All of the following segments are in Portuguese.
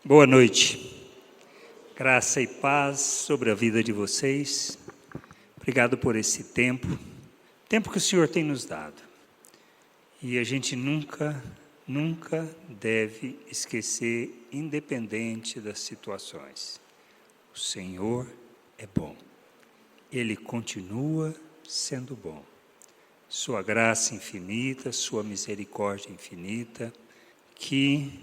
Boa noite, graça e paz sobre a vida de vocês. Obrigado por esse tempo que o Senhor tem nos dado. E a gente nunca deve esquecer, independente das situações. O Senhor é bom, Ele continua sendo bom. Sua graça infinita, sua misericórdia infinita, que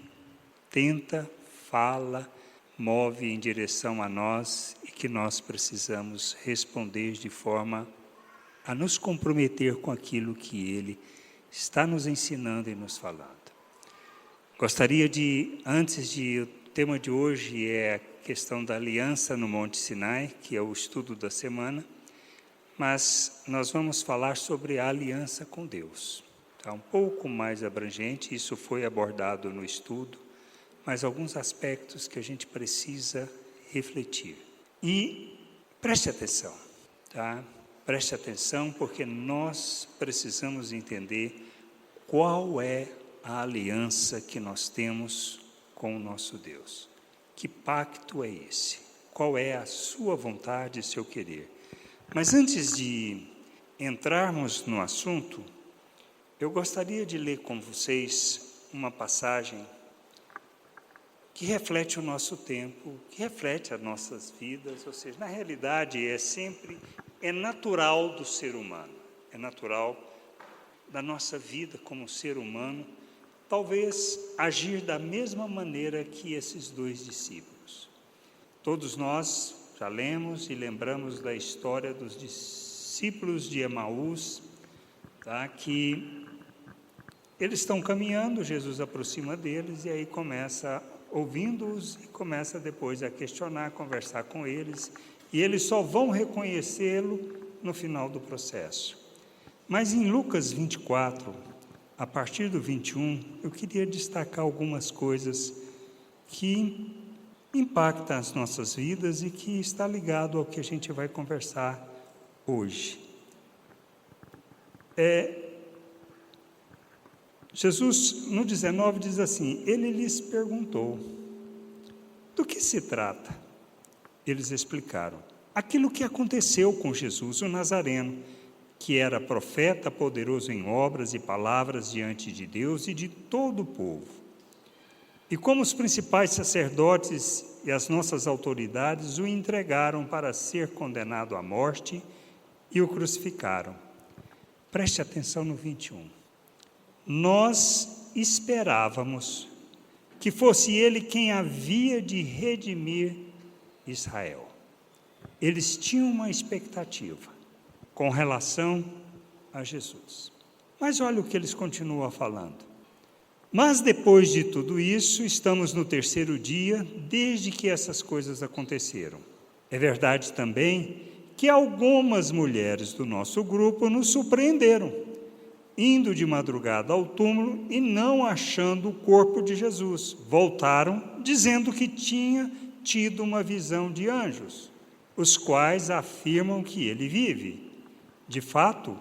tenta, fala, move em direção a nós e que nós precisamos responder de forma a nos comprometer com aquilo que Ele está nos ensinando e nos falando. Gostaria o tema de hoje é a questão da aliança no Monte Sinai, que é o estudo da semana, mas nós vamos falar sobre a aliança com Deus. Tá um pouco mais abrangente, isso foi abordado no estudo, mas alguns aspectos que a gente precisa refletir. E preste atenção, tá? Preste atenção, porque nós precisamos entender qual é a aliança que nós temos com o nosso Deus. Que pacto é esse? Qual é a sua vontade, seu querer? Mas antes de entrarmos no assunto, eu gostaria de ler com vocês uma passagem que reflete o nosso tempo, que reflete as nossas vidas, ou seja, na realidade é natural do ser humano, é natural da nossa vida como ser humano, talvez agir da mesma maneira que esses dois discípulos. Todos nós já lemos e lembramos da história dos discípulos de Emaús, tá? Que eles estão caminhando, Jesus aproxima deles e aí ouvindo-os e começa depois a questionar, a conversar com eles, e eles só vão reconhecê-lo no final do processo. Mas em Lucas 24, a partir do 21, eu queria destacar algumas coisas que impactam as nossas vidas e que está ligado ao que a gente vai conversar hoje. Jesus, no 19, diz assim: Ele lhes perguntou, do que se trata? Eles explicaram, aquilo que aconteceu com Jesus, o Nazareno, que era profeta, poderoso em obras e palavras diante de Deus e de todo o povo. E como os principais sacerdotes e as nossas autoridades o entregaram para ser condenado à morte e o crucificaram. Preste atenção no 21. Nós esperávamos que fosse Ele quem havia de redimir Israel. Eles tinham uma expectativa com relação a Jesus. Mas olha o que eles continuam falando. Mas depois de tudo isso, estamos no terceiro dia, desde que essas coisas aconteceram. É verdade também que algumas mulheres do nosso grupo nos surpreenderam, indo de madrugada ao túmulo e não achando o corpo de Jesus. Voltaram dizendo que tinha tido uma visão de anjos, os quais afirmam que ele vive. De fato,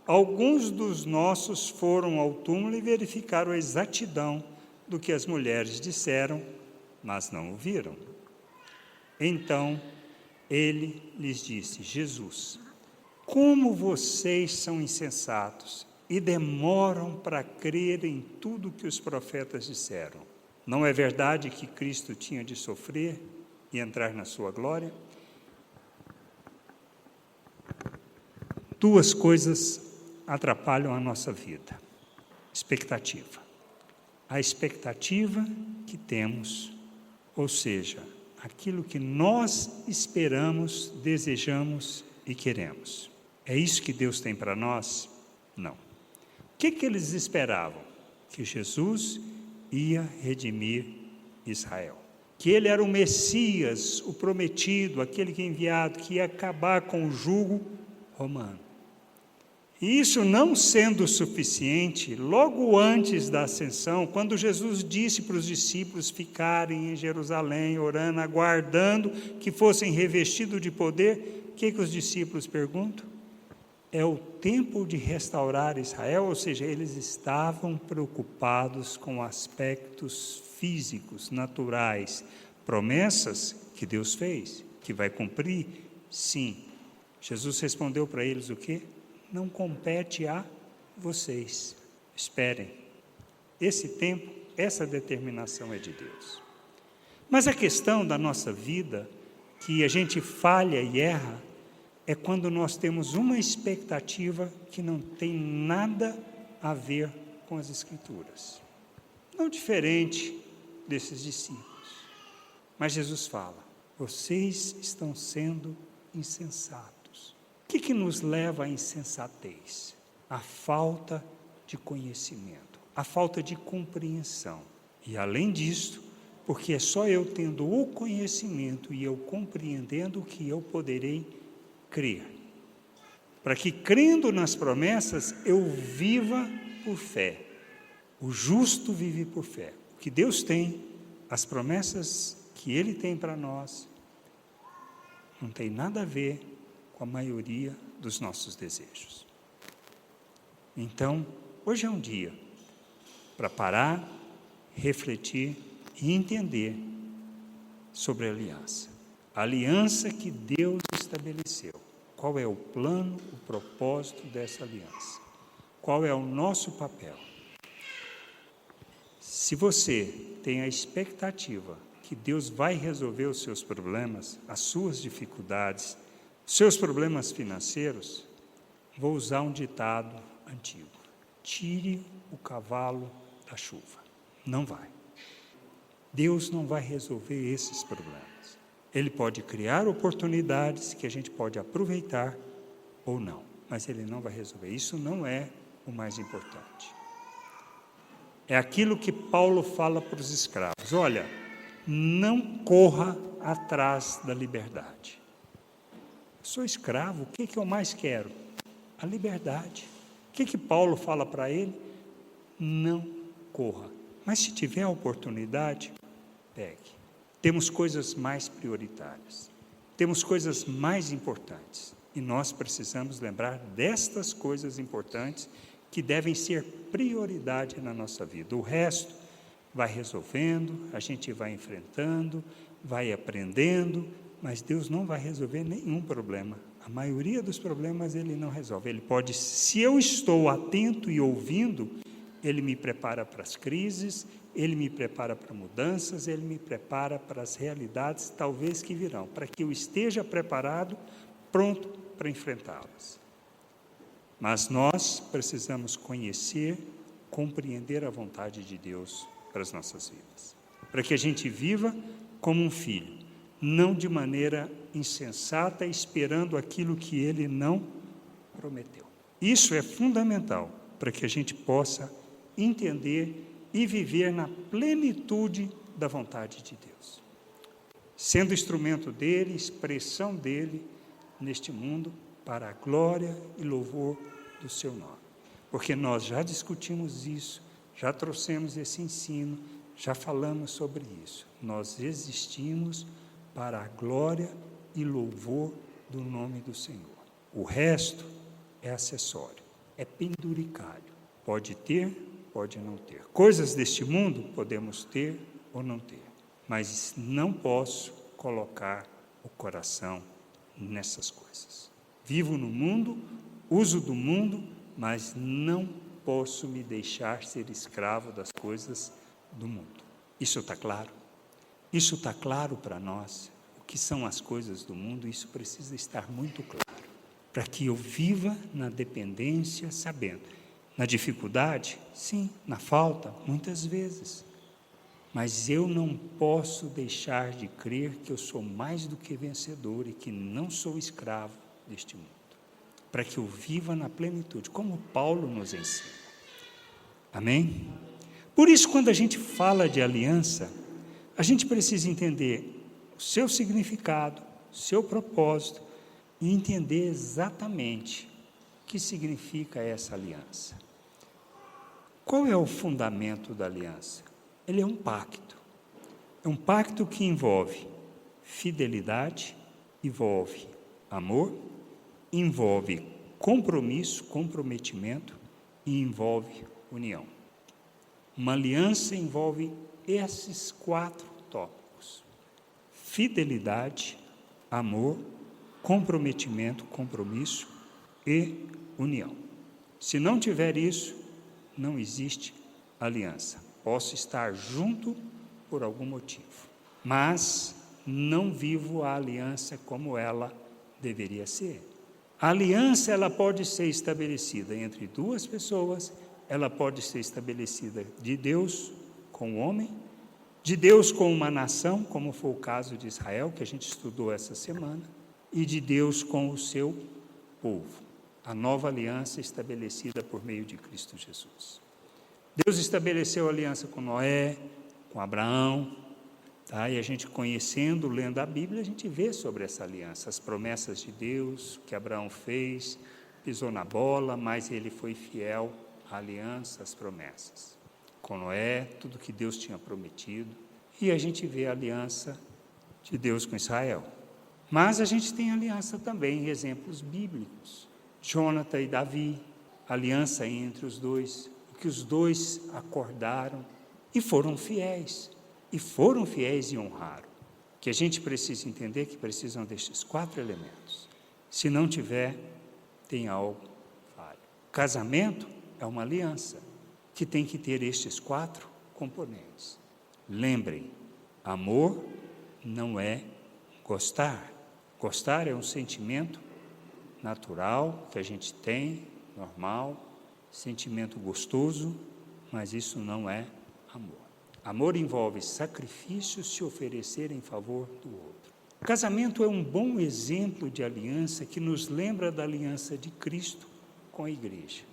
alguns dos nossos foram ao túmulo e verificaram a exatidão do que as mulheres disseram, mas não o viram. Então, ele lhes disse: Jesus, como vocês são insensatos e demoram para crer em tudo que os profetas disseram. Não é verdade que Cristo tinha de sofrer e entrar na sua glória? Duas coisas atrapalham a nossa vida. Expectativa. A expectativa que temos, ou seja, aquilo que nós esperamos, desejamos e queremos. É isso que Deus tem para nós? Não. O que eles esperavam? Que Jesus ia redimir Israel. Que ele era o Messias, o prometido, aquele que é enviado, que ia acabar com o jugo romano. E isso não sendo suficiente, logo antes da ascensão, quando Jesus disse para os discípulos ficarem em Jerusalém, orando, aguardando que fossem revestidos de poder, o que os discípulos perguntam? é o tempo de restaurar Israel, ou seja, eles estavam preocupados com aspectos físicos, naturais, promessas que Deus fez, que vai cumprir, sim. Jesus respondeu para eles o quê? Não compete a vocês, esperem. Esse tempo, essa determinação é de Deus. Mas a questão da nossa vida, que a gente falha e erra, é quando nós temos uma expectativa que não tem nada a ver com as Escrituras. Não diferente desses discípulos. Mas Jesus fala, vocês estão sendo insensatos. O que nos leva à insensatez? A falta de conhecimento, a falta de compreensão. E além disso, porque é só eu tendo o conhecimento e eu compreendendo que eu poderei crer. Para que, crendo nas promessas, eu viva por fé. O justo vive por fé. O que Deus tem, as promessas que Ele tem para nós, não tem nada a ver com a maioria dos nossos desejos. Então, hoje é um dia para parar, refletir e entender sobre a aliança. A aliança que Deus estabeleceu. Qual é o plano, o propósito dessa aliança? Qual é o nosso papel? Se você tem a expectativa que Deus vai resolver os seus problemas, as suas dificuldades, seus problemas financeiros, vou usar um ditado antigo. Tire o cavalo da chuva. Não vai. Deus não vai resolver esses problemas. Ele pode criar oportunidades que a gente pode aproveitar ou não, mas Ele não vai resolver. Isso não é o mais importante. É aquilo que Paulo fala para os escravos. Olha, não corra atrás da liberdade. Sou escravo, o que eu mais quero? A liberdade. O que Paulo fala para ele? Não corra. Mas se tiver a oportunidade, pegue. Temos coisas mais prioritárias. Temos coisas mais importantes. E nós precisamos lembrar destas coisas importantes que devem ser prioridade na nossa vida. O resto vai resolvendo, a gente vai enfrentando, vai aprendendo, mas Deus não vai resolver nenhum problema. A maioria dos problemas Ele não resolve. Ele pode, se eu estou atento e ouvindo, Ele me prepara para as crises, Ele me prepara para mudanças, Ele me prepara para as realidades talvez que virão, para que eu esteja preparado, pronto para enfrentá-las. Mas nós precisamos conhecer, compreender a vontade de Deus para as nossas vidas, para que a gente viva como um filho, não de maneira insensata, esperando aquilo que Ele não prometeu. Isso é fundamental para que a gente possa entender e viver na plenitude da vontade de Deus, sendo instrumento dEle, expressão dEle neste mundo, para a glória e louvor do seu nome. Porque nós já discutimos isso, já trouxemos esse ensino, já falamos sobre isso. Nós existimos para a glória e louvor do nome do Senhor. O resto é acessório, é penduricalho. Pode ter, pode não ter. Coisas deste mundo podemos ter ou não ter, mas não posso colocar o coração nessas coisas. Vivo no mundo, uso do mundo, mas não posso me deixar ser escravo das coisas do mundo. Isso está claro? Isso está claro para nós? O que são as coisas do mundo? Isso precisa estar muito claro, para que eu viva na dependência, sabendo. Na dificuldade? Sim. Na falta? Muitas vezes. Mas eu não posso deixar de crer que eu sou mais do que vencedor e que não sou escravo deste mundo, para que eu viva na plenitude, como Paulo nos ensina. Amém? Por isso, quando a gente fala de aliança, a gente precisa entender o seu significado, o seu propósito, e entender exatamente o que significa essa aliança. Qual é o fundamento da aliança? Ele é um pacto. É um pacto que envolve fidelidade, envolve amor, envolve compromisso, comprometimento e envolve união. Uma aliança envolve esses 4 tópicos: fidelidade, amor, comprometimento, compromisso e união. Se não tiver isso, não existe aliança. Posso estar junto por algum motivo, mas não vivo a aliança como ela deveria ser. A aliança, ela pode ser estabelecida entre 2 pessoas, ela pode ser estabelecida de Deus com o homem, de Deus com uma nação, como foi o caso de Israel, que a gente estudou essa semana, e de Deus com o seu povo. A nova aliança estabelecida por meio de Cristo Jesus. Deus estabeleceu aliança com Noé, com Abraão, tá? E a gente conhecendo, lendo a Bíblia, a gente vê sobre essa aliança, as promessas de Deus, que Abraão fez, pisou na bola, mas ele foi fiel à aliança, às promessas. Com Noé, tudo que Deus tinha prometido, e a gente vê a aliança de Deus com Israel. Mas a gente tem aliança também em exemplos bíblicos. Jonatã e Davi, aliança entre os dois, que os dois acordaram e foram fiéis e honraram. Que a gente precisa entender que precisam destes 4 elementos. Se não tiver, tem algo falho. Casamento é uma aliança que tem que ter estes 4 componentes. Lembrem, amor não é gostar. Gostar é um sentimento natural que a gente tem, normal, sentimento gostoso, mas isso não é amor. Amor envolve sacrifício, se oferecer em favor do outro. O casamento é um bom exemplo de aliança que nos lembra da aliança de Cristo com a igreja.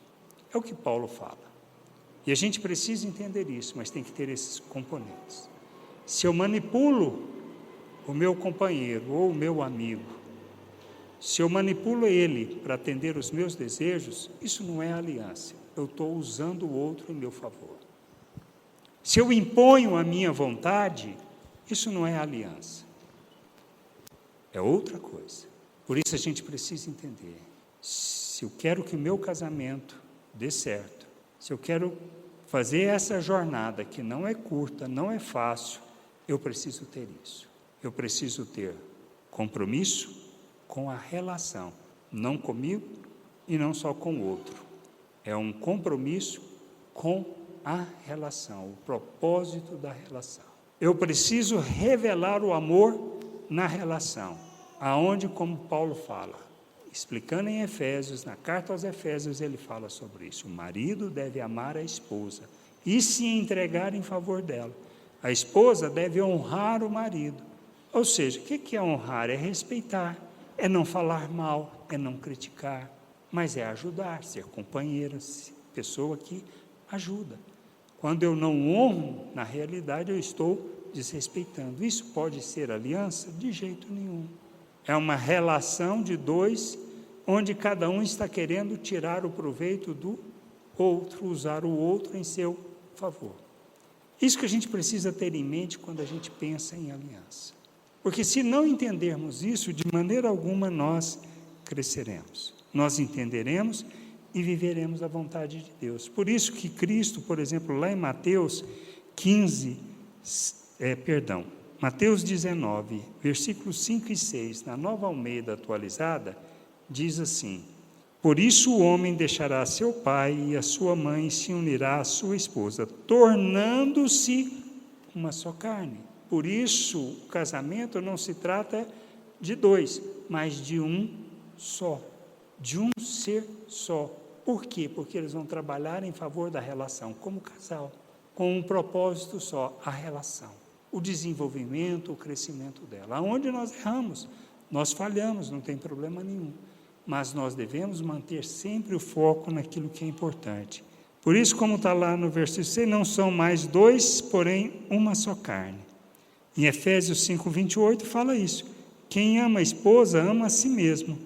É o que Paulo fala. E a gente precisa entender isso, mas tem que ter esses componentes. Se eu manipulo o meu companheiro ou o meu amigo, se eu manipulo ele para atender os meus desejos, isso não é aliança. Eu estou usando o outro em meu favor. Se eu imponho a minha vontade, isso não é aliança. É outra coisa. Por isso a gente precisa entender. Se eu quero que o meu casamento dê certo, se eu quero fazer essa jornada que não é curta, não é fácil, eu preciso ter isso. Eu preciso ter compromisso com a relação, não comigo e não só com o outro. É um compromisso com a relação, o propósito da relação. Eu preciso revelar o amor na relação, aonde, como Paulo fala, explicando em Efésios, na carta aos Efésios, ele fala sobre isso. O marido deve amar a esposa e se entregar em favor dela. A esposa deve honrar o marido. Ou seja, o que é honrar? É respeitar, é não falar mal, é não criticar, mas é ajudar, ser companheira, pessoa que ajuda. Quando eu não honro, na realidade eu estou desrespeitando. Isso pode ser aliança? De jeito nenhum. É uma relação de 2, onde cada um está querendo tirar o proveito do outro, usar o outro em seu favor. Isso que a gente precisa ter em mente quando a gente pensa em aliança. Porque se não entendermos isso, de maneira alguma nós cresceremos. Nós entenderemos e viveremos a vontade de Deus. Por isso que Cristo, por exemplo, lá em Mateus 19, versículos 5 e 6, na Nova Almeida atualizada, diz assim: por isso o homem deixará seu pai e a sua mãe, se unirá à sua esposa, tornando-se uma só carne. Por isso, o casamento não se trata de 2, mas de um só, de um ser só. Por quê? Porque eles vão trabalhar em favor da relação, como casal, com um propósito só, a relação, o desenvolvimento, o crescimento dela. Aonde nós erramos, nós falhamos, não tem problema nenhum, mas nós devemos manter sempre o foco naquilo que é importante. Por isso, como está lá no versículo 6, não são mais 2, porém uma só carne. Em Efésios 5:28 fala isso. Quem ama a esposa, ama a si mesmo.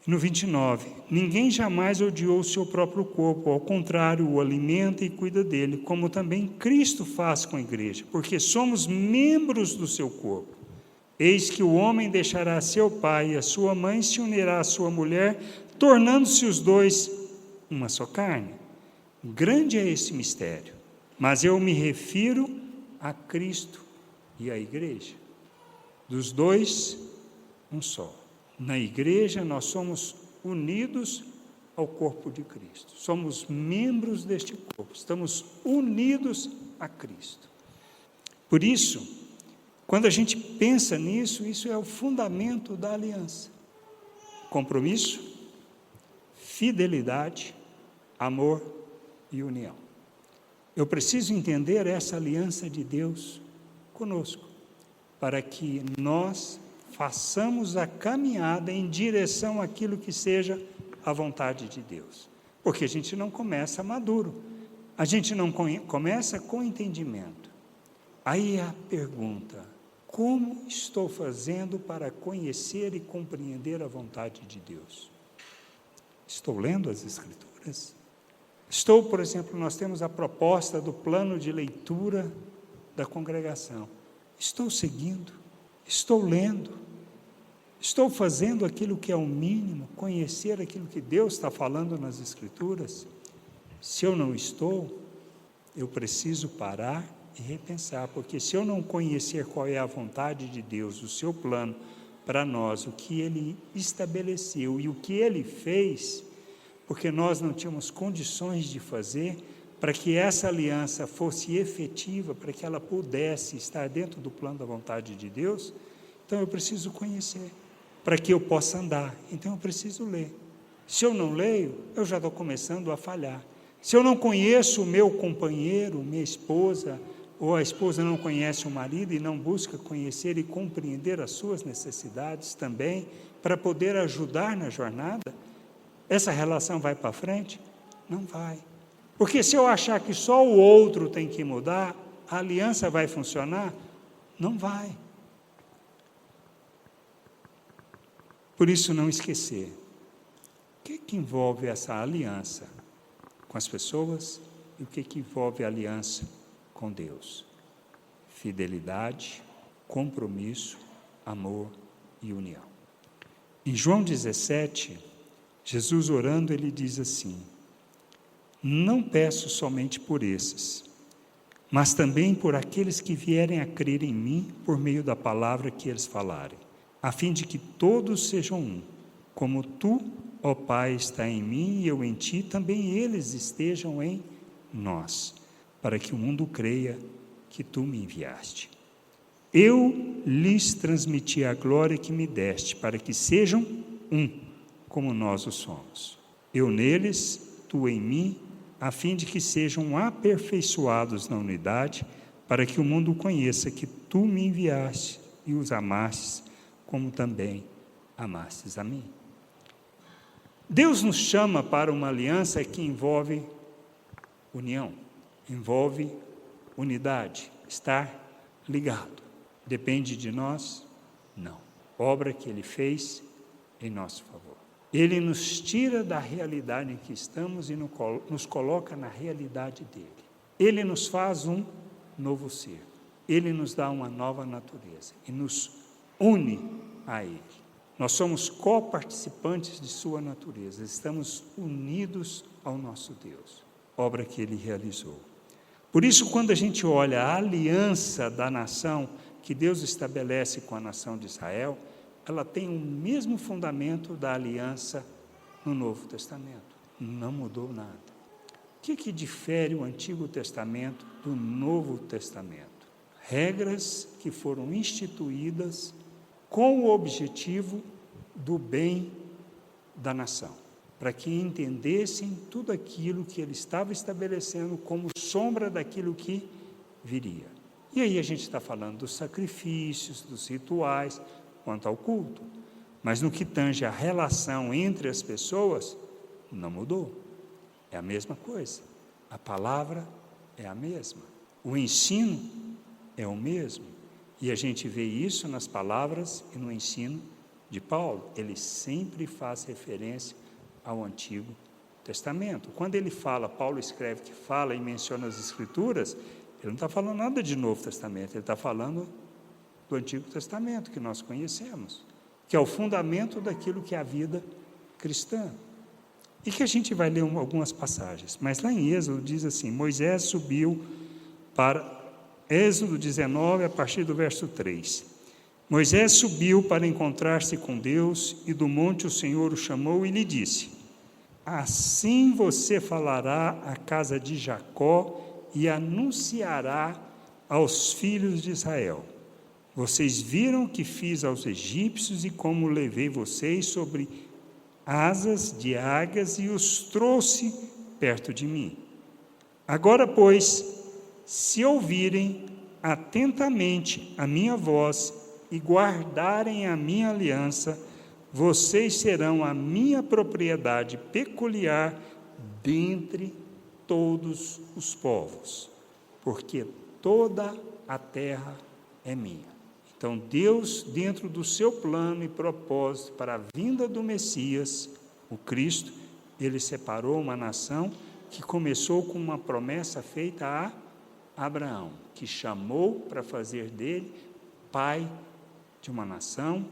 No 29, ninguém jamais odiou o seu próprio corpo, ao contrário, o alimenta e cuida dele, como também Cristo faz com a igreja, porque somos membros do seu corpo. Eis que o homem deixará seu pai e a sua mãe, se unirá à sua mulher, tornando-se os dois uma só carne. Grande é esse mistério, mas eu me refiro a Cristo e à igreja. Dos dois, um só. Na igreja nós somos unidos ao corpo de Cristo. Somos membros deste corpo, estamos unidos a Cristo. Por isso, quando a gente pensa nisso, isso é o fundamento da aliança. Compromisso, fidelidade, amor e união. Eu preciso entender essa aliança de Deus conosco, para que nós façamos a caminhada em direção àquilo que seja a vontade de Deus. Porque a gente não começa maduro, a gente não começa com entendimento. Aí a pergunta: como estou fazendo para conhecer e compreender a vontade de Deus? Estou lendo as Escrituras? Estou, por exemplo, nós temos a proposta do plano de leitura da congregação. Estou seguindo? Estou lendo? Estou fazendo aquilo que é o mínimo, conhecer aquilo que Deus está falando nas Escrituras? Se eu não estou, eu preciso parar e repensar, porque se eu não conhecer qual é a vontade de Deus, o seu plano para nós, o que Ele estabeleceu e o que Ele fez, porque nós não tínhamos condições de fazer, para que essa aliança fosse efetiva, para que ela pudesse estar dentro do plano da vontade de Deus, então eu preciso conhecer, para que eu possa andar, então eu preciso ler. Se eu não leio, eu já estou começando a falhar. Se eu não conheço o meu companheiro, minha esposa, ou a esposa não conhece o marido e não busca conhecer e compreender as suas necessidades também, para poder ajudar na jornada, essa relação vai para frente? Não vai. Porque se eu achar que só o outro tem que mudar, a aliança vai funcionar? Não vai. Por isso, não esquecer. O que envolve essa aliança com as pessoas e o que envolve a aliança com Deus? Fidelidade, compromisso, amor e união. Em João 17, Jesus orando, ele diz assim: não peço somente por esses, mas também por aqueles que vierem a crer em mim por meio da palavra que eles falarem, a fim de que todos sejam um, como tu, ó Pai, está em mim e eu em ti, também eles estejam em nós, para que o mundo creia que tu me enviaste. Eu lhes transmiti a glória que me deste, para que sejam um, como nós o somos. Eu neles, tu em mim, a fim de que sejam aperfeiçoados na unidade, para que o mundo conheça que tu me enviaste e os amastes, como também amastes a mim. Deus nos chama para uma aliança que envolve união, envolve unidade, estar ligado. Depende de nós? Não. Obra que Ele fez em nosso favor. Ele nos tira da realidade em que estamos e nos coloca na realidade dele. Ele nos faz um novo ser. Ele nos dá uma nova natureza e nos une a Ele. Nós somos coparticipantes de sua natureza, estamos unidos ao nosso Deus, obra que Ele realizou. Por isso, quando a gente olha a aliança da nação que Deus estabelece com a nação de Israel, ela tem o mesmo fundamento da aliança no Novo Testamento. Não mudou nada. O que difere o Antigo Testamento do Novo Testamento? Regras que foram instituídas com o objetivo do bem da nação, para que entendessem tudo aquilo que Ele estava estabelecendo como sombra daquilo que viria. E aí a gente está falando dos sacrifícios, dos rituais, quanto ao culto, mas no que tange a relação entre as pessoas, não mudou, é a mesma coisa, a palavra é a mesma, o ensino é o mesmo, e a gente vê isso nas palavras e no ensino de Paulo. Ele sempre faz referência ao Antigo Testamento. Quando ele fala, Paulo escreve que fala e menciona as Escrituras, ele não está falando nada de Novo Testamento, ele está falando do Antigo Testamento, que nós conhecemos, que é o fundamento daquilo que é a vida cristã. E que a gente vai ler algumas passagens. Mas lá em Êxodo diz assim, Moisés subiu para... Êxodo 19, a partir do verso 3. Moisés subiu para encontrar-se com Deus, e do monte o Senhor o chamou e lhe disse: assim você falará à casa de Jacó e anunciará aos filhos de Israel: vocês viram o que fiz aos egípcios e como levei vocês sobre asas de águias e os trouxe perto de mim. Agora, pois, se ouvirem atentamente a minha voz e guardarem a minha aliança, vocês serão a minha propriedade peculiar dentre todos os povos, porque toda a terra é minha. Então, Deus, dentro do seu plano e propósito para a vinda do Messias, o Cristo, ele separou uma nação que começou com uma promessa feita a Abraão, que chamou para fazer dele pai de uma nação,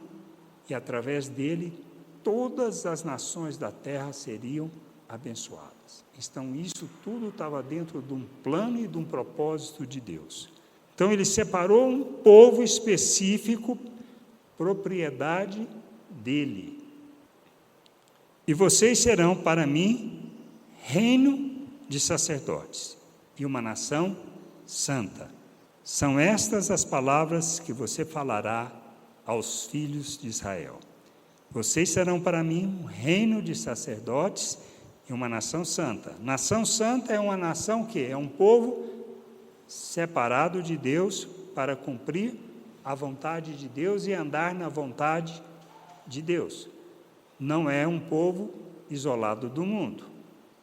e através dele todas as nações da terra seriam abençoadas. Então, isso tudo estava dentro de um plano e de um propósito de Deus. Então, ele separou um povo específico, propriedade dele. E vocês serão para mim reino de sacerdotes e uma nação santa. São estas as palavras que você falará aos filhos de Israel. Vocês serão para mim um reino de sacerdotes e uma nação santa. Nação santa é uma nação que é um povo separado de Deus para cumprir a vontade de Deus e andar na vontade de Deus. Não é um povo isolado do mundo.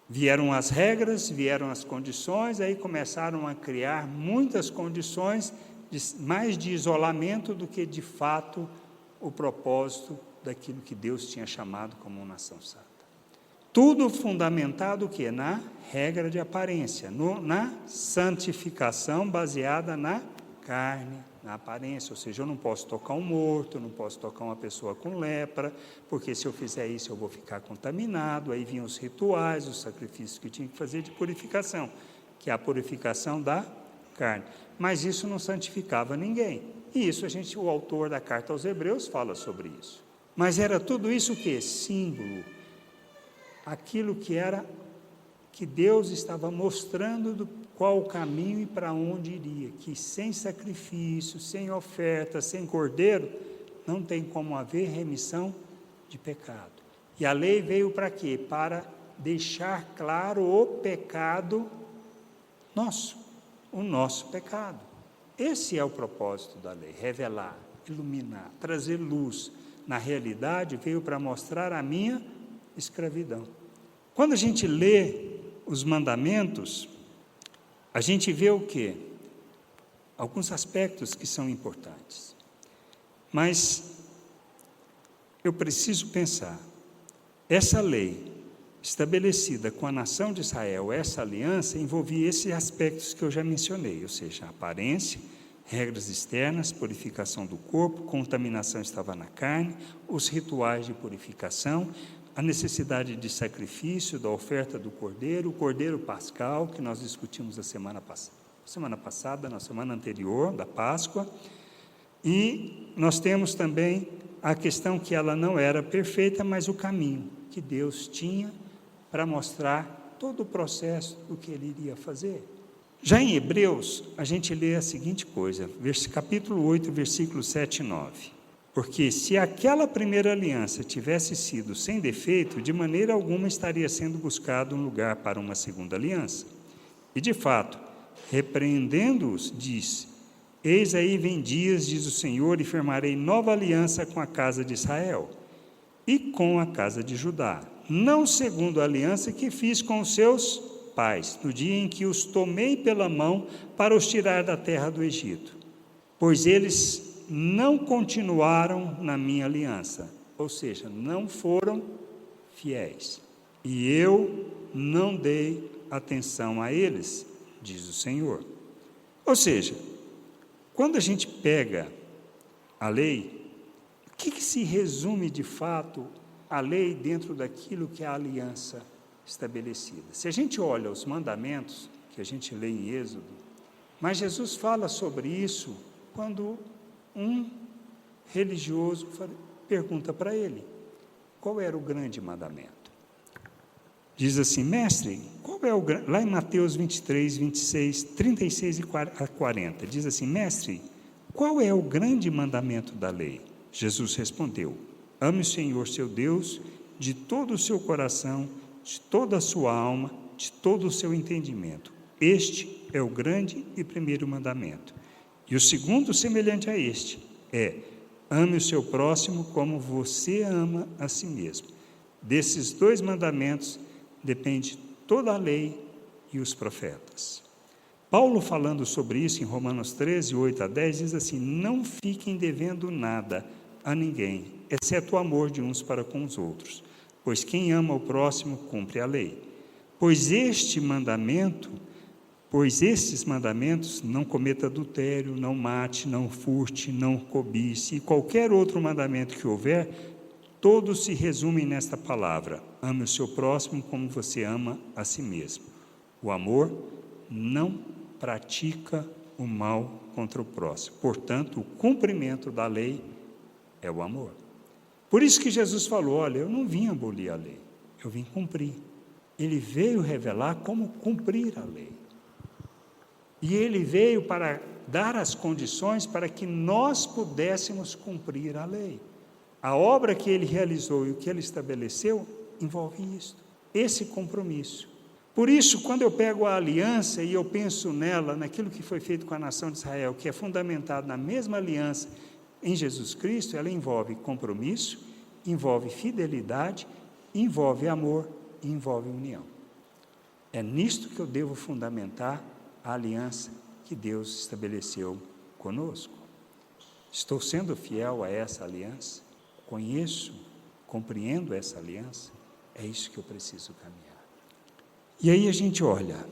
Vieram as regras, vieram as condições, aí começaram a criar muitas condições, mais de isolamento do que de fato o propósito daquilo que Deus tinha chamado como uma nação santa. Tudo fundamentado que na regra de aparência, na santificação baseada na carne, na aparência, ou seja, eu não posso tocar um morto, eu não posso tocar uma pessoa com lepra, porque se eu fizer isso eu vou ficar contaminado. Aí vinham os rituais, os sacrifícios que tinha que fazer de purificação, que é a purificação da carne. Mas isso não santificava ninguém. E isso o autor da carta aos Hebreus fala sobre isso. Mas era tudo isso o quê? Símbolo. Aquilo que Deus estava mostrando qual o caminho e para onde iria, que sem sacrifício, sem oferta, sem cordeiro, não tem como haver remissão de pecado. E a lei veio para quê? Para deixar claro o pecado nosso, o nosso pecado. Esse é o propósito da lei, revelar, iluminar, trazer luz. Na realidade, veio para mostrar a minha escravidão. Quando a gente lê os mandamentos, a gente vê o quê? Alguns aspectos que são importantes. Mas eu preciso pensar, essa lei estabelecida com a nação de Israel, essa aliança, envolvia esses aspectos que eu já mencionei, ou seja, a aparência, regras externas, purificação do corpo, contaminação estava na carne, os rituais de purificação, a necessidade de sacrifício, da oferta do cordeiro, o cordeiro pascal, que nós discutimos na semana anterior, da Páscoa, e nós temos também a questão que ela não era perfeita, mas o caminho que Deus tinha para mostrar todo o processo do que ele iria fazer. Já em Hebreus, a gente lê a seguinte coisa, capítulo 8, versículos 7 e 9. Porque se aquela primeira aliança tivesse sido sem defeito, de maneira alguma estaria sendo buscado um lugar para uma segunda aliança. E de fato, repreendendo-os, diz: eis aí vem dias, diz o Senhor, e firmarei nova aliança com a casa de Israel e com a casa de Judá, não segundo a aliança que fiz com os seus pais, no dia em que os tomei pela mão para os tirar da terra do Egito, pois eles não continuaram na minha aliança, ou seja, não foram fiéis, e eu não dei atenção a eles, diz o Senhor. Ou seja, quando a gente pega a lei, o que se resume de fato a lei dentro daquilo que é a aliança estabelecida. Se a gente olha os mandamentos, que a gente lê em Êxodo, mas Jesus fala sobre isso quando um religioso pergunta para ele, qual era o grande mandamento? Diz assim, mestre, qual é o lá em Mateus 23, 26, 36 a 40, diz assim, mestre, qual é o grande mandamento da lei? Jesus respondeu, ame o Senhor seu Deus de todo o seu coração, de toda a sua alma, de todo o seu entendimento. Este é o grande e primeiro mandamento. E o segundo, semelhante a este, é, ame o seu próximo como você ama a si mesmo. Desses dois mandamentos depende toda a lei e os profetas. Paulo, falando sobre isso em Romanos 13, 8 a 10, diz assim, não fiquem devendo nada a ninguém, exceto o amor de uns para com os outros, pois quem ama o próximo cumpre a lei. Pois estes mandamentos, não cometa adultério, não mate, não furte, não cobice, e qualquer outro mandamento que houver, todos se resumem nesta palavra, ame o seu próximo como você ama a si mesmo. O amor não pratica o mal contra o próximo. Portanto, o cumprimento da lei é o amor. Por isso que Jesus falou, olha, eu não vim abolir a lei, eu vim cumprir. Ele veio revelar como cumprir a lei. E ele veio para dar as condições para que nós pudéssemos cumprir a lei. A obra que ele realizou e o que ele estabeleceu envolve isso, esse compromisso. Por isso, quando eu pego a aliança e eu penso nela, naquilo que foi feito com a nação de Israel, que é fundamentado na mesma aliança em Jesus Cristo, ela envolve compromisso, envolve fidelidade, envolve amor e envolve união. É nisto que eu devo fundamentar a aliança que Deus estabeleceu conosco. Estou sendo fiel a essa aliança? Conheço, compreendo essa aliança? É isso que eu preciso caminhar. E aí a gente olha,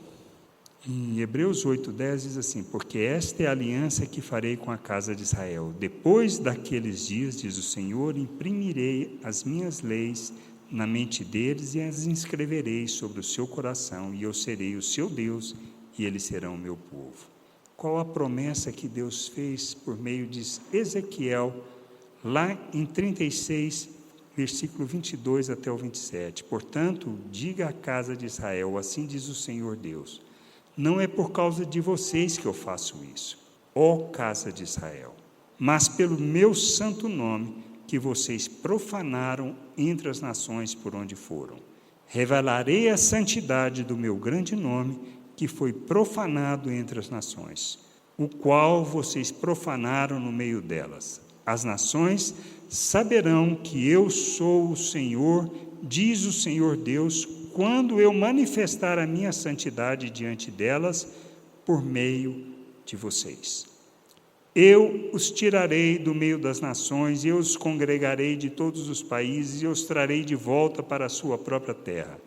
em Hebreus 8:10 diz assim, porque esta é a aliança que farei com a casa de Israel. Depois daqueles dias, diz o Senhor, imprimirei as minhas leis na mente deles e as inscreverei sobre o seu coração, e eu serei o seu Deus, e eles serão o meu povo. Qual a promessa que Deus fez por meio de Ezequiel, lá em 36, versículo 22 até o 27. Portanto, diga à casa de Israel, assim diz o Senhor Deus, não é por causa de vocês que eu faço isso, ó casa de Israel, mas pelo meu santo nome que vocês profanaram entre as nações por onde foram. Revelarei a santidade do meu grande nome, que foi profanado entre as nações, o qual vocês profanaram no meio delas. As nações saberão que eu sou o Senhor, diz o Senhor Deus, quando eu manifestar a minha santidade diante delas, por meio de vocês. Eu os tirarei do meio das nações, eu os congregarei de todos os países, e os trarei de volta para a sua própria terra.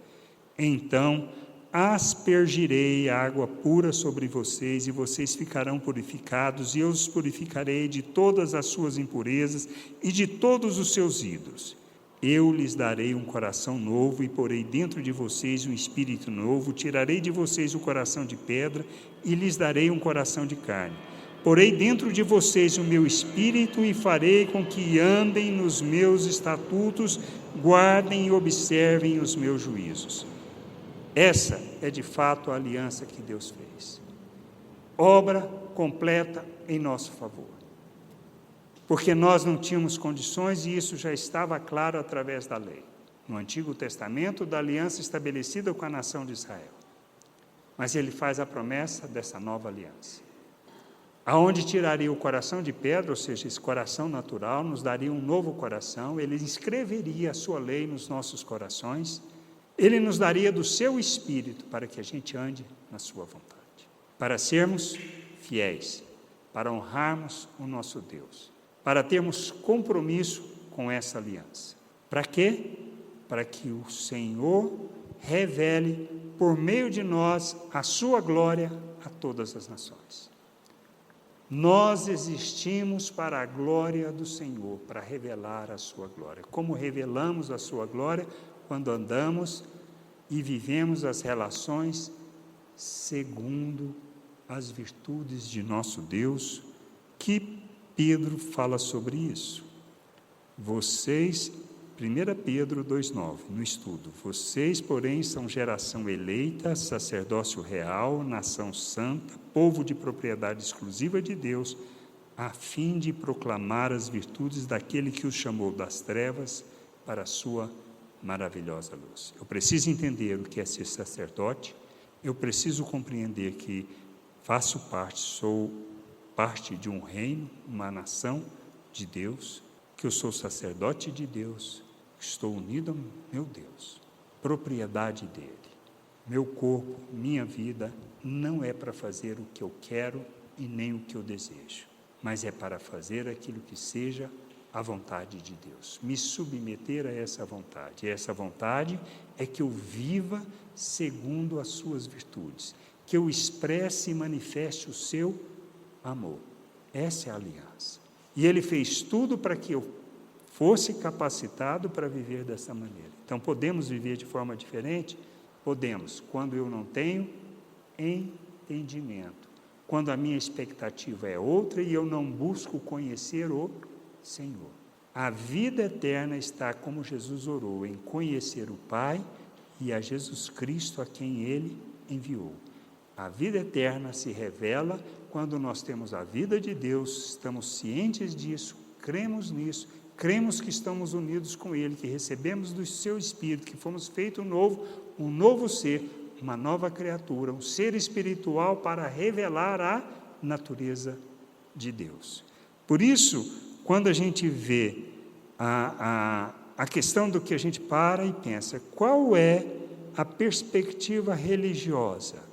Então aspergirei água pura sobre vocês, e vocês ficarão purificados, e eu os purificarei de todas as suas impurezas e de todos os seus ídolos. Eu lhes darei um coração novo e porei dentro de vocês um espírito novo, tirarei de vocês o coração de pedra e lhes darei um coração de carne. Porei dentro de vocês o meu espírito e farei com que andem nos meus estatutos, guardem e observem os meus juízos. Essa é de fato a aliança que Deus fez. Obra completa em nosso favor. Porque nós não tínhamos condições e isso já estava claro através da lei. No Antigo Testamento, da aliança estabelecida com a nação de Israel. Mas ele faz a promessa dessa nova aliança. Aonde tiraria o coração de pedra, ou seja, esse coração natural, nos daria um novo coração, ele inscreveria a sua lei nos nossos corações, ele nos daria do seu espírito para que a gente ande na sua vontade, para sermos fiéis, para honrarmos o nosso Deus, para termos compromisso com essa aliança. Para quê? Para que o Senhor revele por meio de nós a sua glória a todas as nações. Nós existimos para a glória do Senhor, para revelar a sua glória. Como revelamos a sua glória? Quando andamos e vivemos as relações segundo as virtudes de nosso Deus, que Pedro fala sobre isso. Vocês, 1 Pedro 2,9, no estudo, vocês, porém, são geração eleita, sacerdócio real, nação santa, povo de propriedade exclusiva de Deus, a fim de proclamar as virtudes daquele que os chamou das trevas para a sua maravilhosa luz. Eu preciso entender o que é ser sacerdote, eu preciso compreender que faço parte, sou parte de um reino, uma nação de Deus, que eu sou sacerdote de Deus, estou unido ao meu Deus, propriedade dele. Meu corpo, minha vida, não é para fazer o que eu quero e nem o que eu desejo, mas é para fazer aquilo que seja a vontade de Deus, me submeter a essa vontade. E essa vontade é que eu viva segundo as suas virtudes, que eu expresse e manifeste o seu amor. Essa é a aliança. E ele fez tudo para que eu fosse capacitado para viver dessa maneira. Então, podemos viver de forma diferente? Podemos, quando eu não tenho entendimento, quando a minha expectativa é outra e eu não busco conhecer o Senhor. A vida eterna está, como Jesus orou, em conhecer o Pai e a Jesus Cristo a quem Ele enviou. A vida eterna se revela quando nós temos a vida de Deus, estamos cientes disso, cremos nisso, cremos que estamos unidos com Ele, que recebemos do Seu Espírito, que fomos feitos um novo ser, uma nova criatura, um ser espiritual para revelar a natureza de Deus. Por isso, quando a gente vê a questão do que a gente para e pensa, qual é a perspectiva religiosa?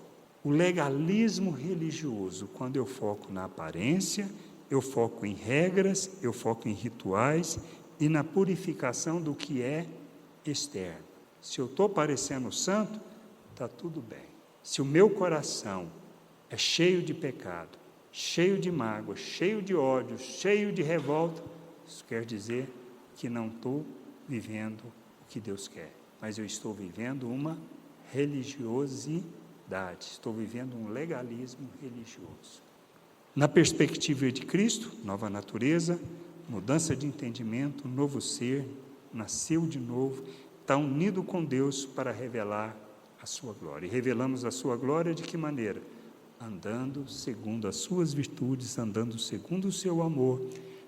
O legalismo religioso, quando eu foco na aparência, eu foco em regras, eu foco em rituais e na purificação do que é externo. Se eu estou parecendo santo, está tudo bem. Se o meu coração é cheio de pecado, cheio de mágoa, cheio de ódio, cheio de revolta, isso quer dizer que não estou vivendo o que Deus quer, mas eu estou vivendo uma religiosidade, estou vivendo um legalismo religioso. Na perspectiva de Cristo, nova natureza, mudança de entendimento, novo ser, nasceu de novo, está unido com Deus para revelar a sua glória. E revelamos a sua glória de que maneira? Andando segundo as suas virtudes, andando segundo o seu amor,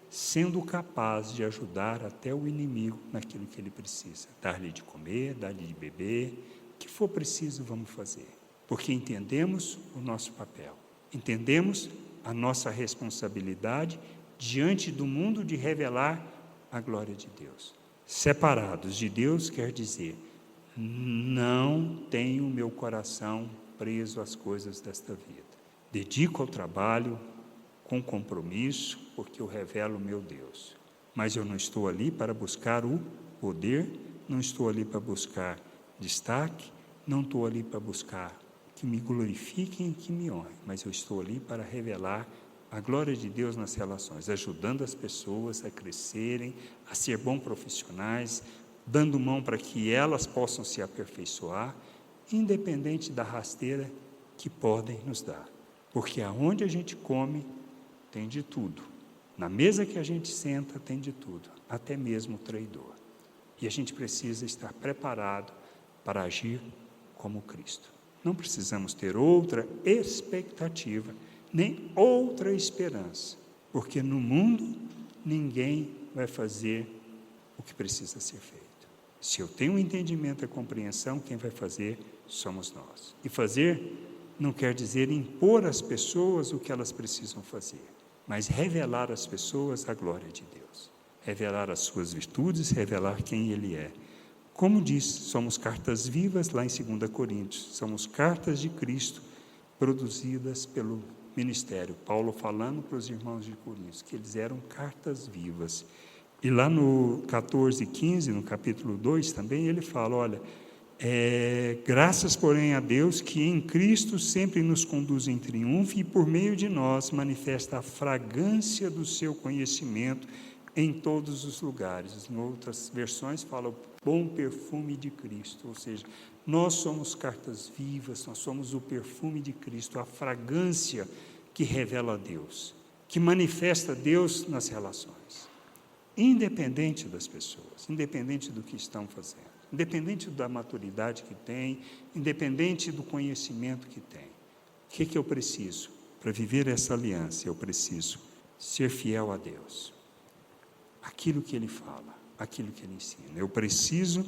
sendo capaz de ajudar até o inimigo naquilo que ele precisa. Dar-lhe de comer, dar-lhe de beber, o que for preciso vamos fazer. Porque entendemos o nosso papel, entendemos a nossa responsabilidade diante do mundo de revelar a glória de Deus. Separados de Deus quer dizer, não tenho meu coração preso às coisas desta vida. Dedico ao trabalho com compromisso, porque eu revelo o meu Deus. Mas eu não estou ali para buscar o poder, não estou ali para buscar destaque, não estou ali para buscar que me glorifiquem e que me honrem, mas eu estou ali para revelar a glória de Deus nas relações, ajudando as pessoas a crescerem, a ser bons profissionais, dando mão para que elas possam se aperfeiçoar, independente da rasteira que podem nos dar. Porque aonde a gente come, tem de tudo. Na mesa que a gente senta, tem de tudo, até mesmo o traidor. E a gente precisa estar preparado para agir como Cristo. Não precisamos ter outra expectativa, nem outra esperança, porque no mundo ninguém vai fazer o que precisa ser feito. Se eu tenho um entendimento e compreensão, quem vai fazer somos nós. E fazer não quer dizer impor às pessoas o que elas precisam fazer, mas revelar às pessoas a glória de Deus, revelar as suas virtudes, revelar quem Ele é. Como diz, somos cartas vivas lá em 2 Coríntios, somos cartas de Cristo produzidas pelo ministério. Paulo falando para os irmãos de Coríntios, que eles eram cartas vivas. E lá no 14:15, no capítulo 2 também, ele fala, olha, graças, porém, a Deus que em Cristo sempre nos conduz em triunfo e por meio de nós manifesta a fragrância do seu conhecimento em todos os lugares. Em outras versões fala o bom perfume de Cristo, ou seja, Nós somos cartas vivas, nós somos o perfume de Cristo, a fragrância que revela a Deus, que manifesta Deus nas relações, independente das pessoas, independente do que estão fazendo, independente da maturidade que tem, independente do conhecimento que tem. O que eu preciso? Para viver essa aliança, eu preciso ser fiel a Deus, aquilo que Ele fala, aquilo que Ele ensina. Eu preciso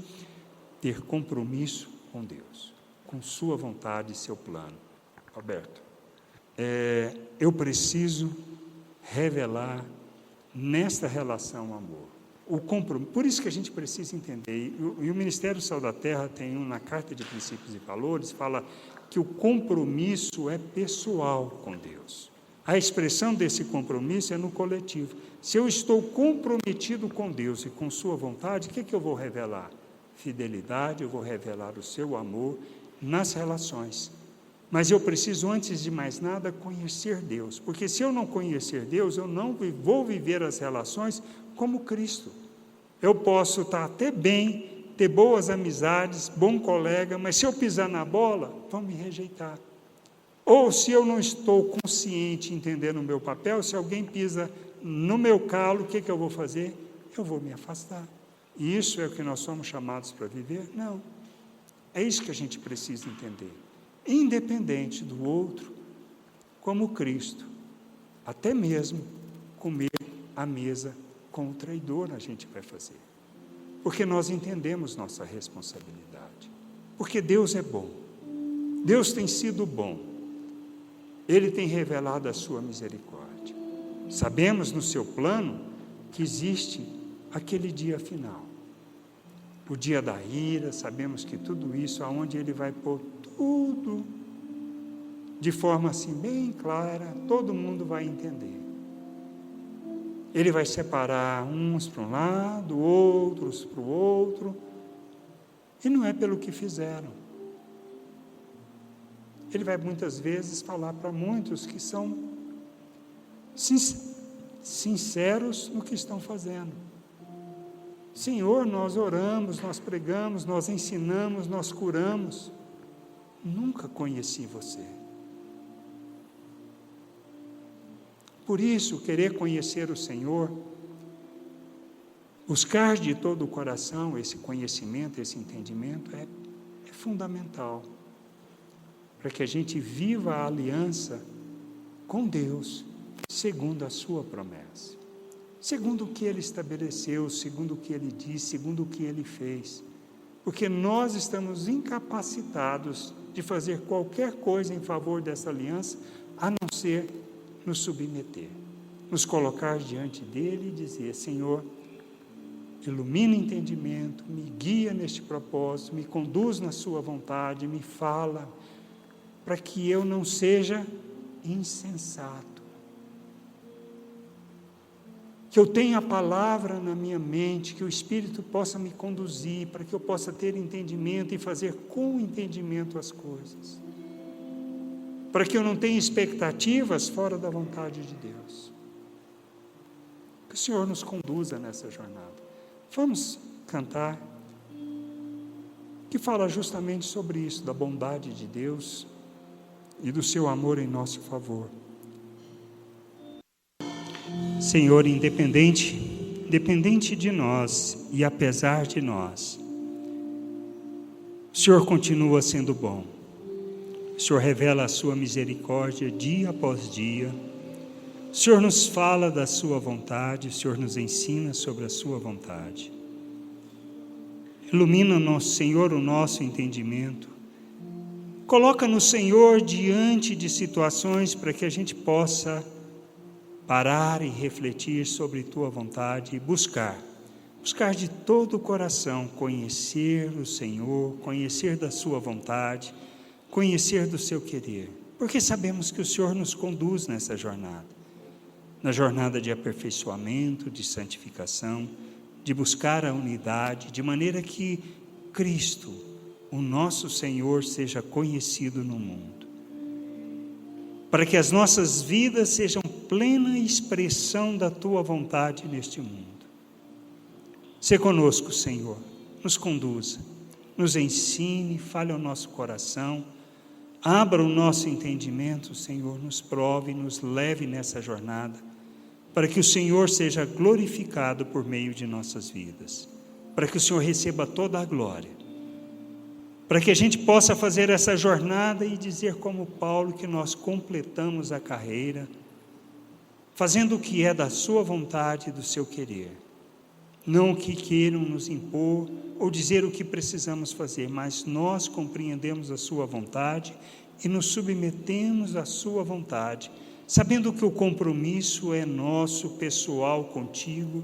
ter compromisso com Deus, com sua vontade e seu plano. Roberto, eu preciso revelar nesta relação amor, o compromisso. Por isso que a gente precisa entender, e o Ministério Sal da Terra tem na Carta de Princípios e Valores, fala que o compromisso é pessoal com Deus. A expressão desse compromisso é no coletivo. Se eu estou comprometido com Deus e com sua vontade, o que eu vou revelar? Fidelidade, eu vou revelar o seu amor nas relações. Mas eu preciso, antes de mais nada, conhecer Deus, porque se eu não conhecer Deus, eu não vou viver as relações como Cristo. Eu posso estar até bem, ter boas amizades, bom colega, mas se eu pisar na bola, vão me rejeitar. Ou se eu não estou consciente, entendendo o meu papel, se alguém pisa no meu calo, o que eu vou fazer? Eu vou me afastar. E isso é o que nós somos chamados para viver? Não. É isso que a gente precisa entender. Independente do outro, como Cristo, até mesmo comer à mesa com o traidor a gente vai fazer. Porque nós entendemos nossa responsabilidade. Porque Deus é bom. Deus tem sido bom. Ele tem revelado a sua misericórdia. Sabemos no seu plano que existe aquele dia final. O dia da ira, sabemos que tudo isso, aonde Ele vai pôr tudo de forma assim bem clara, todo mundo vai entender. Ele vai separar uns para um lado, outros para o outro, e não é pelo que fizeram. Ele vai muitas vezes falar para muitos que são sinceros no que estão fazendo. Senhor, nós oramos, nós pregamos, nós ensinamos, nós curamos. Nunca conheci você. Por isso, querer conhecer o Senhor, buscar de todo o coração esse conhecimento, esse entendimento, é fundamental. Para que a gente viva a aliança com Deus, segundo a sua promessa. Segundo o que Ele estabeleceu, segundo o que Ele disse, segundo o que Ele fez. Porque nós estamos incapacitados de fazer qualquer coisa em favor dessa aliança, a não ser nos submeter, nos colocar diante dEle e dizer: Senhor, ilumina o entendimento, me guia neste propósito, me conduz na sua vontade, me fala, para que eu não seja insensato. Que eu tenha a palavra na minha mente, que o Espírito possa me conduzir, para que eu possa ter entendimento e fazer com entendimento as coisas. Para que eu não tenha expectativas fora da vontade de Deus. Que o Senhor nos conduza nessa jornada. Vamos cantar, que fala justamente sobre isso, da bondade de Deus e do seu amor em nosso favor. Senhor, independente de nós e apesar de nós, o Senhor continua sendo bom. O Senhor revela a sua misericórdia dia após dia. O Senhor nos fala da sua vontade, o Senhor nos ensina sobre a sua vontade. Ilumina-nos, Senhor, o nosso entendimento. Coloca-nos, Senhor, diante de situações para que a gente possa parar e refletir sobre tua vontade e buscar de todo o coração conhecer o Senhor, conhecer da sua vontade, conhecer do seu querer, porque sabemos que o Senhor nos conduz nessa jornada, na jornada de aperfeiçoamento, de santificação, de buscar a unidade, de maneira que Cristo, o nosso Senhor, seja conhecido no mundo, para que as nossas vidas sejam plena expressão da tua vontade neste mundo. Sê conosco, Senhor, nos conduza, nos ensine, fale ao nosso coração, abra o nosso entendimento, Senhor, nos prove, nos leve nessa jornada, para que o Senhor seja glorificado por meio de nossas vidas, para que o Senhor receba toda a glória, para que a gente possa fazer essa jornada e dizer como Paulo que nós completamos a carreira, fazendo o que é da sua vontade e do seu querer, não o que queiram nos impor ou dizer o que precisamos fazer, mas nós compreendemos a sua vontade e nos submetemos à sua vontade, sabendo que o compromisso é nosso, pessoal, contigo,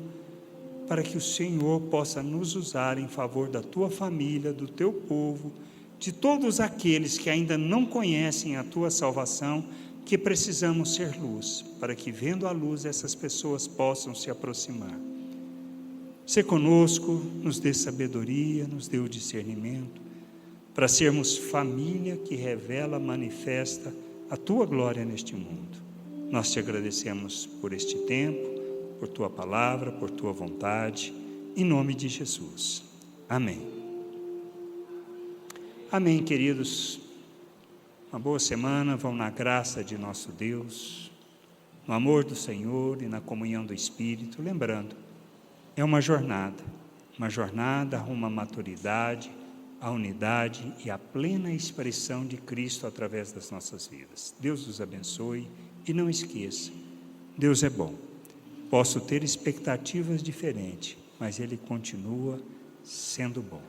para que o Senhor possa nos usar em favor da tua família, do teu povo, de todos aqueles que ainda não conhecem a tua salvação, que precisamos ser luz, para que vendo a luz essas pessoas possam se aproximar. Sê conosco, nos dê sabedoria, nos dê o discernimento, para sermos família que revela, manifesta a tua glória neste mundo. Nós te agradecemos por este tempo, por tua palavra, por tua vontade, em nome de Jesus. Amém. Amém, queridos. Uma boa semana, vão na graça de nosso Deus, no amor do Senhor e na comunhão do Espírito. Lembrando, é uma jornada rumo à maturidade, à unidade e à plena expressão de Cristo através das nossas vidas. Deus os abençoe e não esqueça, Deus é bom. Posso ter expectativas diferentes, mas Ele continua sendo bom.